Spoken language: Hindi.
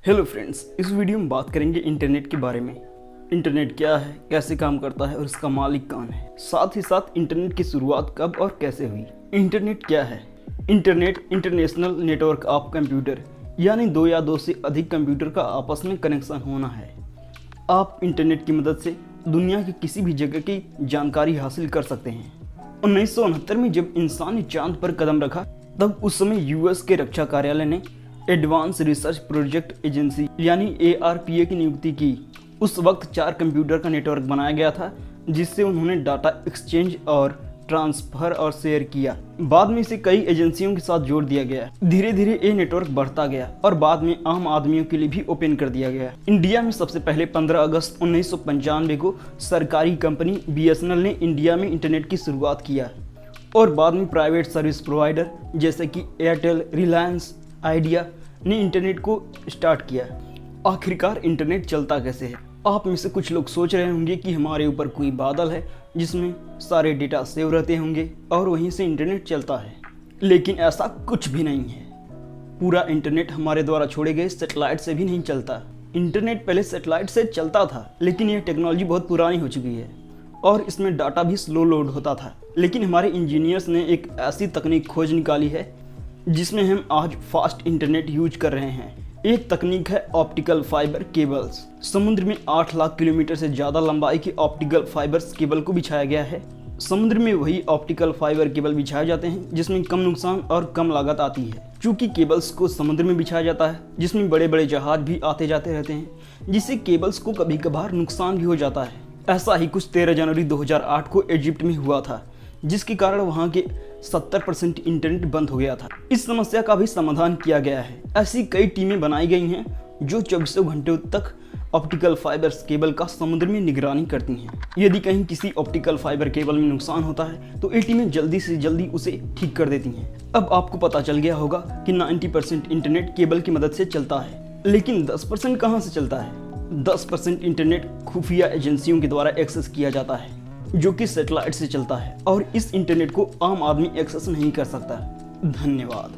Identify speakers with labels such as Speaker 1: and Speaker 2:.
Speaker 1: हेलो फ्रेंड्स, इस वीडियो में बात करेंगे इंटरनेट के बारे में। इंटरनेट क्या है, कैसे काम करता है और इसका मालिक कौन है। साथ ही साथ इंटरनेट की शुरुआत कब और कैसे हुई। इंटरनेट क्या है? Internet international network of computer, यानी दो या दो से अधिक कंप्यूटर का आपस में कनेक्शन होना है। आप इंटरनेट की मदद से दुनिया की किसी भी जगह की जानकारी हासिल कर सकते हैं। 1969 में जब इंसान ने चांद पर कदम रखा, तब उस समय यूएस के रक्षा कार्यालय ने एडवांस रिसर्च प्रोजेक्ट एजेंसी यानी ARPA की नियुक्ति की। उस वक्त 4 कंप्यूटर का नेटवर्क बनाया गया था, जिससे उन्होंने डाटा एक्सचेंज और ट्रांसफर और शेयर किया। बाद में इसे कई एजेंसियों के साथ जोड़ दिया गया। धीरे धीरे ये नेटवर्क बढ़ता गया और बाद में आम आदमियों के लिए भी ओपन कर दिया गया। इंडिया में सबसे पहले 15 अगस्त 1995 को सरकारी कंपनी BSNL ने इंडिया में इंटरनेट की शुरुआत किया और बाद में प्राइवेट सर्विस प्रोवाइडर जैसे कि एयरटेल, रिलायंस, आइडिया ने इंटरनेट को स्टार्ट किया। आखिरकार इंटरनेट चलता कैसे है? आप में से कुछ लोग सोच रहे होंगे कि हमारे ऊपर कोई बादल है जिसमें सारे डेटा सेव रहते होंगे और वहीं से इंटरनेट चलता है, लेकिन ऐसा कुछ भी नहीं है। पूरा इंटरनेट हमारे द्वारा छोड़े गए सैटेलाइट से भी नहीं चलता। इंटरनेट पहले सैटेलाइट से चलता था, लेकिन यह टेक्नोलॉजी बहुत पुरानी हो चुकी है और इसमें डाटा भी स्लो लोड होता था। लेकिन हमारे इंजीनियर्स ने एक ऐसी तकनीक खोज निकाली है जिसमें हम आज फास्ट इंटरनेट यूज कर रहे हैं। एक तकनीक है ऑप्टिकल फाइबर केबल्स। समुद्र में 8 लाख किलोमीटर से ज़्यादा लंबाई के ऑप्टिकल फाइबर्स केबल को बिछाया गया है। समुद्र में वही ऑप्टिकल फाइबर केबल बिछाए जाते हैं जिसमें कम नुकसान और कम लागत आती है। चूँकि केबल्स को समुद्र में बिछाया जाता है जिसमें बड़े बड़े जहाज भी आते जाते रहते हैं, जिससे केबल्स को कभी कभार नुकसान भी हो जाता है। ऐसा ही कुछ 13 जनवरी 2008 को इजिप्ट में हुआ था, जिसके कारण वहां के 70% इंटरनेट बंद हो गया था। इस समस्या का भी समाधान किया गया है। ऐसी कई टीमें बनाई गई हैं जो 24 घंटे तक ऑप्टिकल फाइबर केबल का समुद्र में निगरानी करती हैं। यदि कहीं किसी ऑप्टिकल फाइबर केबल में नुकसान होता है तो ये टीमें जल्दी से जल्दी उसे ठीक कर देती हैं। अब आपको पता चल गया होगा कि 90% इंटरनेट केबल की मदद से चलता है, लेकिन 10% कहाँ से चलता है? 10% इंटरनेट खुफिया एजेंसियों के द्वारा एक्सेस किया जाता है, जो कि सैटेलाइट से चलता है और इस इंटरनेट को आम आदमी एक्सेस नहीं कर सकता। धन्यवाद।